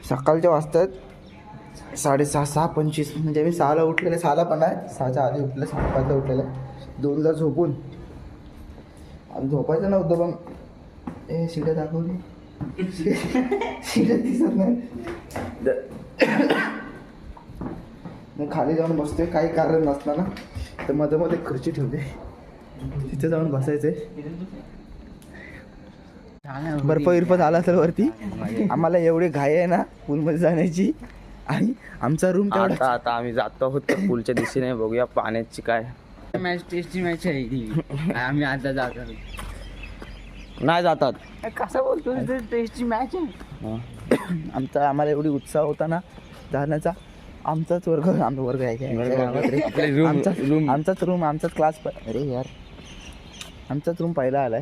सकाळच्या वाजतात 6:30-6:25. म्हणजे मी 6ला उठलेलं, 6ला पण आहे, 6च्या आधी उठलं, 5:30ला उठलेलं आहे. 2ला झोपून आणि झोपायचं नव्हतं पण ए शिड्या दाखवली. शिड्या दिसत नाही. मग खाली जाऊन बसतोय, काही कारण नसताना. तर मध्ये मध्ये खुर्ची ठेवते, तिथे जाऊन बसायचंय. बर्फ विर्फ झाला असेल वरती. आम्हाला एवढी घाई आहे ना पूलमध्ये जाण्याची. आणि आमचा रूम आता आम्ही जातो आहोत पूलच्या दिशेने. बघूया पाण्याची काय मॅच, टेस्टची मॅच आहे ती. आम्ही आता जातो. नाही जातात. कसं बोलतो, टेस्टची मॅच आहे. आम्हाला एवढी उत्साह होता ना जाण्याचा. आमचाच वर्ग आहे काय, आमचाच क्लास. अरे यार, आमचाच रूम पहिला आलाय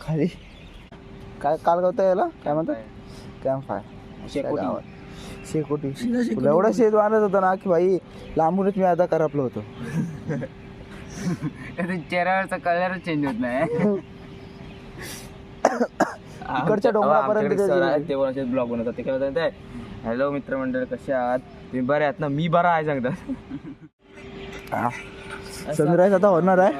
खाली. काय काल गवता याला काय म्हणतात, कॅम्प फायर. शेकोटी. तुला एवढा शेत वाढत होता ना की भाई लांबूनच मी आता करपलो होतो. चेहऱ्यावरचा कलरच चेंज होत नाही. इकडच्या डोंगरापर्यंत ते बोलायचे ब्लॉग बनवतात. ते काय म्हणतात, हॅलो मित्रमंडळ कसे आहात, तुम्ही बरे आहात ना, मी बरा आहे सांगतात. सनराईज आता होणार आहे.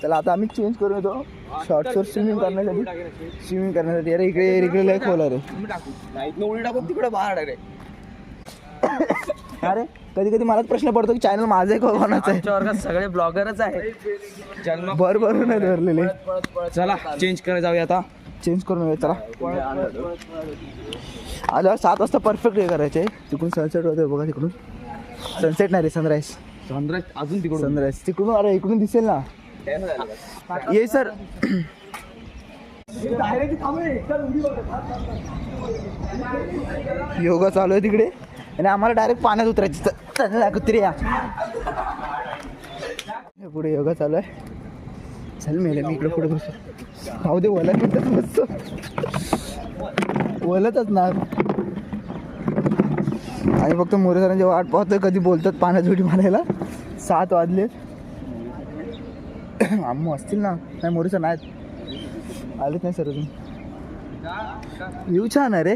चला आता आम्ही चेंज करून येतो शॉर्ट्सवर स्विमिंग करण्यासाठी. अरे इकडे लय खोल रे. तिकडे बाहेर रे. अरे कधी मलाच प्रश्न पडतो की चॅनल माझं आहे कोणाचं आहे. वर्गात सगळे ब्लॉगरच आहे. बरोबर नाही धरलेले. चला चेंज करायला जाऊया आता. चेंज करून चला. आल्यावर 7 वाजता परफेक्ट हे करायचे. तिकडून सनसेट होते बघा. तिकडून सनसेट नाही रे, सनराईज. अजून तिकडून सनराईज तिकडून. अरे इकडून दिसेल ना. ये सर. योगा चालू आहे तिकडे आणि आम्हाला डायरेक्ट पाण्यात उतरायचं. कुत्री या पुढे योगा चालू आहे. चल मेले मी इकडे पुढे बसतो. खाऊ दे वला तिथंच बसतो. वलतच ना. आणि फक्त मोरे सरांची वाट पाहतोय कधी बोलतात पाण्यात उडी मारायला. 7 वाजले. आम्ही असतील ना. नाही मोरे सर नाहीत, आलेच नाही सर अजून. येऊ छान आहे रे.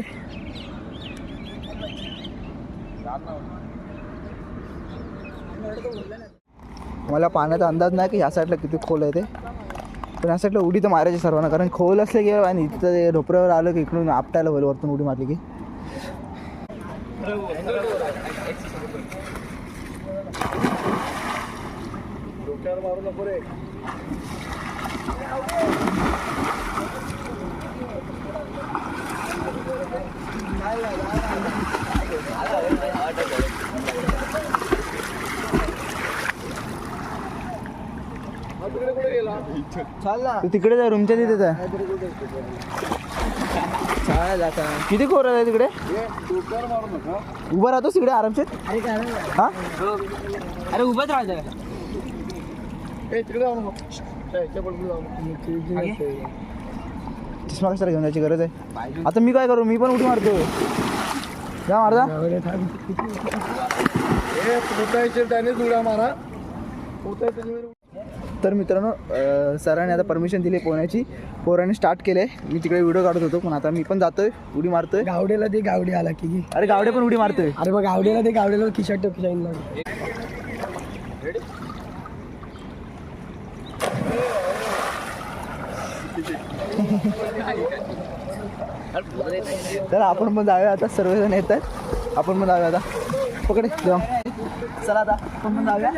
मला पाण्याचा अंदाज नाही की ह्या साईडला किती खोल आहे ते. पण ह्या साईडला उडी तर मारायची सर्वांना, कारण खोल असले की आणि इथं ढोपऱ्यावर आलं की इकडून आपटायला होईल वरतून उडी मारली की. तू तिकडे जा, रूमच्या तिथे जा. किती खोर आहे तिकडे. उभा राहतो तिकडे आरामशीर. हा अरे उभंच राहायचं. चष्मा कशाला घेऊन जायची गरज आहे. आता मी काय करू, मी पण उडी मारतो. जा मारता. तर मित्रांनो, सरांनी आता परमिशन दिली पोहण्याची. पोरांनी स्टार्ट केले. मी तिकडे व्हिडिओ काढत होतो, पण आता मी पण जातोय, उडी मारतोय. गावडेला ते गावडे आला की. अरे गावडे पण उडी मारतोय. अरे बघ गावडेला ते गावडेला खिशाट खिशाईन तर आपण पण जाऊया आता. सर्वजण येत आहेत, आपण पण जाऊया आता. पकडे जाऊ. चला आता आपण पण जाऊया.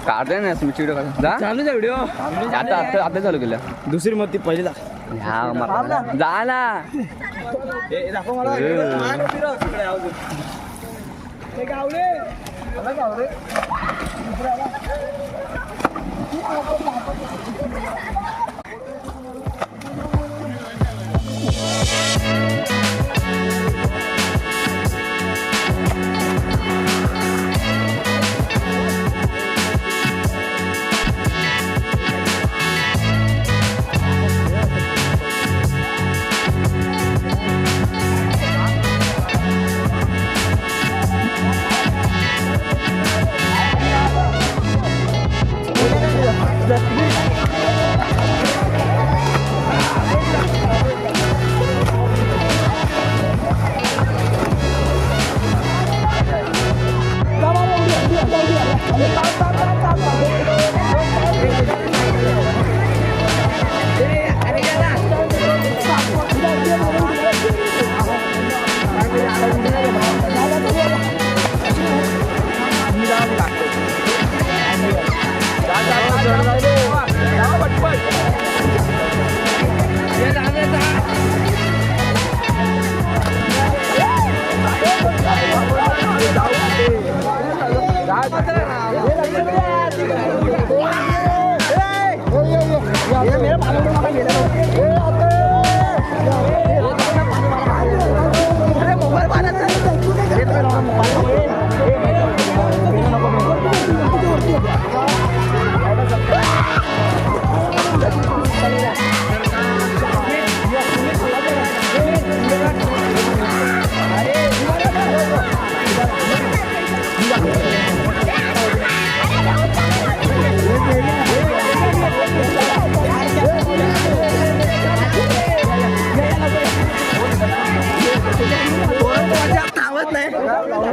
काढताय ना व्हिडिओ काढा. चालू जा व्हिडिओ. आता चालू केलं. दुसरी मग ती पहिली जा ना.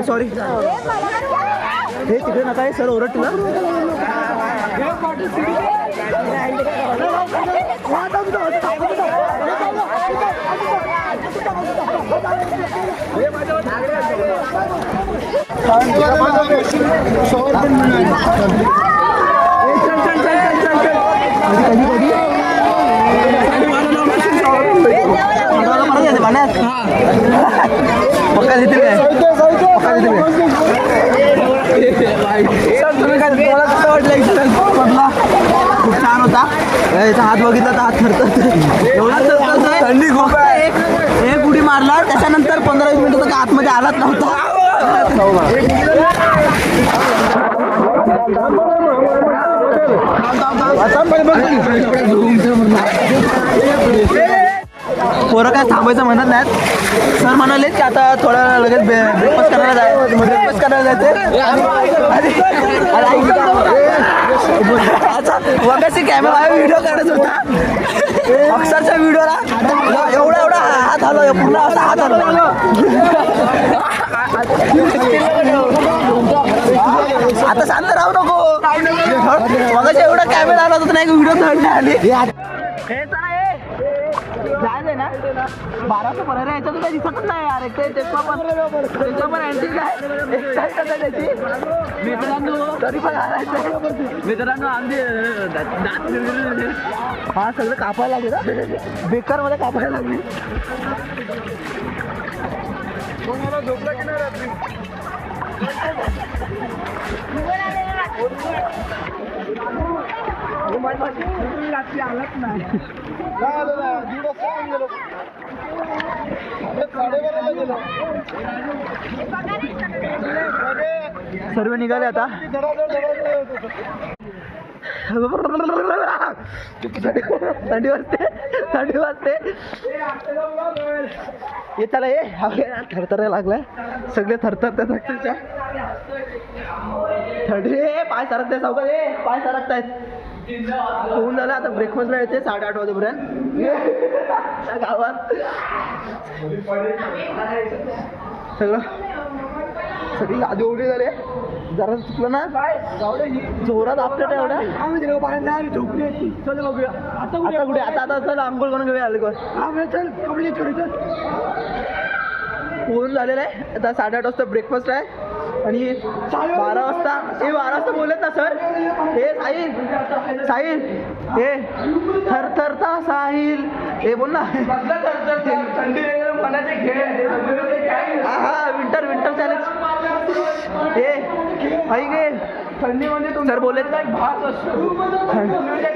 सॉरी हे तिकडे नका आहे सर ओरड तुला पक्का देतील काय पक्का देतील काय कसं वाटलं खूप छान होता याचा हात बघितला तर हात थरथर एवढा थरथर थंडी खूप आहे एक उडी मारला त्याच्यानंतर 15-20 मिनिटं तर आतमध्ये आलाच नव्हता पोरं काय थांबायचं म्हणत नाहीत सर म्हणाले की आता थोडा लगेच ब्रेकफास्ट करायला जायचं वगाशी कॅमेरा व्हिडिओ काढत होता अक्षरशः व्हिडिओला एवढा हात हलव पूर्ण असा हात हलव आता शांत राहू नको मगाशी एवढा कॅमेरा आला होता नाही व्हिडिओ थर्ड आली जायचंय ना 1200 पर्यंत यायचं तर काही दिसतच नाही यार एक त्याचा पण अँटिक आहे त्याची तरी पण मित्रांनो आमचे हा सगळं कापायला लागले ना बेकार मध्ये कापायला लागले झोपला की नाही रात्री आलाच नाही सर्व निघाले आता थंडी वाजते ये चला ये थरथरायला लागलाय सगळे थरथरतात अक्षरशः थंडी पाय सरकताय सावकाश पाय सरकतायत होऊन झालं आता ब्रेकफास्टला येते 8:30 वाजेपर्यंत गावात सगळी आधी उडी झाले जरा चुकलं ना जोरात आपल्याला एवढ्या चल बघूया आता कुठे आता चल आंघोळ करून घेऊया आले चल होऊन झालेलं आहे आता 8:30 वाजता ब्रेकफास्ट आहे आणि 12 वाजता बोलत ना सर हे साहिल हे थरथरता साहिल हे बोल ना हा विंटर चॅलेंज हे ऐक थंडीमध्ये तुम सर बोलत नाही भास असतो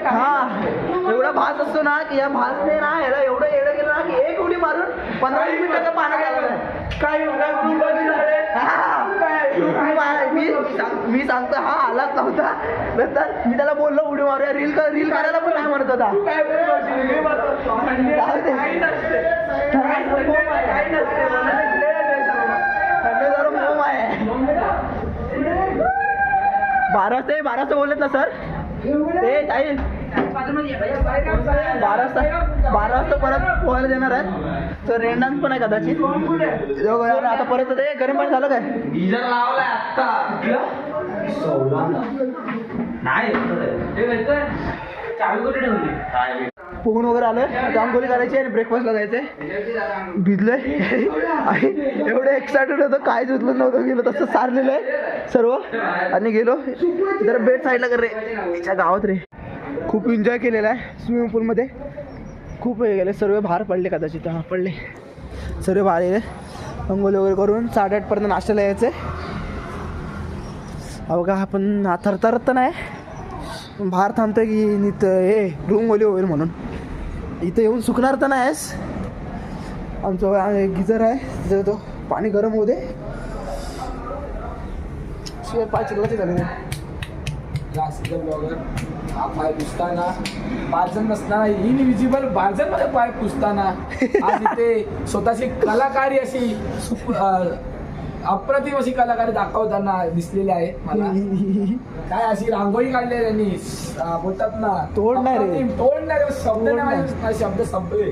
हा एवढा भास असतो ना की या भासने ना याला एवढं येडं गेलं ना की एक उडी मारून 15 मिनिटाचा पाण्यात आला काय मी सांगतो हा आलाच नव्हता नंतर मी त्याला बोललो उडी मारूया रील करायला पण नाही म्हणत होता मोम आहे 12 वाजता बोलत ना सर बारा वाजता परत पोहायला देणार आहे तर रेन डान्स पण आहे कदाचित. आता परत ते गरम पाणी झालं काय गिजर लावलाय आता पोहून वगैरे आलं जांभोली करायची आणि ब्रेकफास्टला जायचंय. भिजलंय आणि एवढं एक्सायटेड होतं काय जुतलं नव्हतं गेलं तसं सारलेलं आहे सर्व आणि गेलो जरा बेट साईडला कर रे तिच्या गावात रे. खूप एन्जॉय केलेला आहे स्विमिंग पूलमध्ये. खूप हे गेले सर्व बाहेर पडले कदाचित पडले सर्व बाहेर गेले. अंघोळ वगैरे करून 8:30पर्यंत नाश्त्याला यायचं आहे. अहो का आपण थरथरत तर नाही पण बाहेर थांबतोय की नीत हे रूम ओली होईल म्हणून. इथं येऊन सुकणार तर नाहीस. आमचं गिझर आहे तिथं तो पाणी गरम होऊ दे. शिवाय पाय चिखलाचे झाले ब्लॉगर हा पाय पुसताना 5 जण नसताना इनविजिबल 12 जण मध्ये पाय पुसताना आज इथे स्वतःची कलाकारी अशी अप्रतिम अशी कलाकारी दाखवताना दिसलेली आहे मला. काय अशी रांगोळी काढली आहे त्यांनी बोलतात ना तोड नाही रे. तोड नाही शब्द नाही शब्द संपले.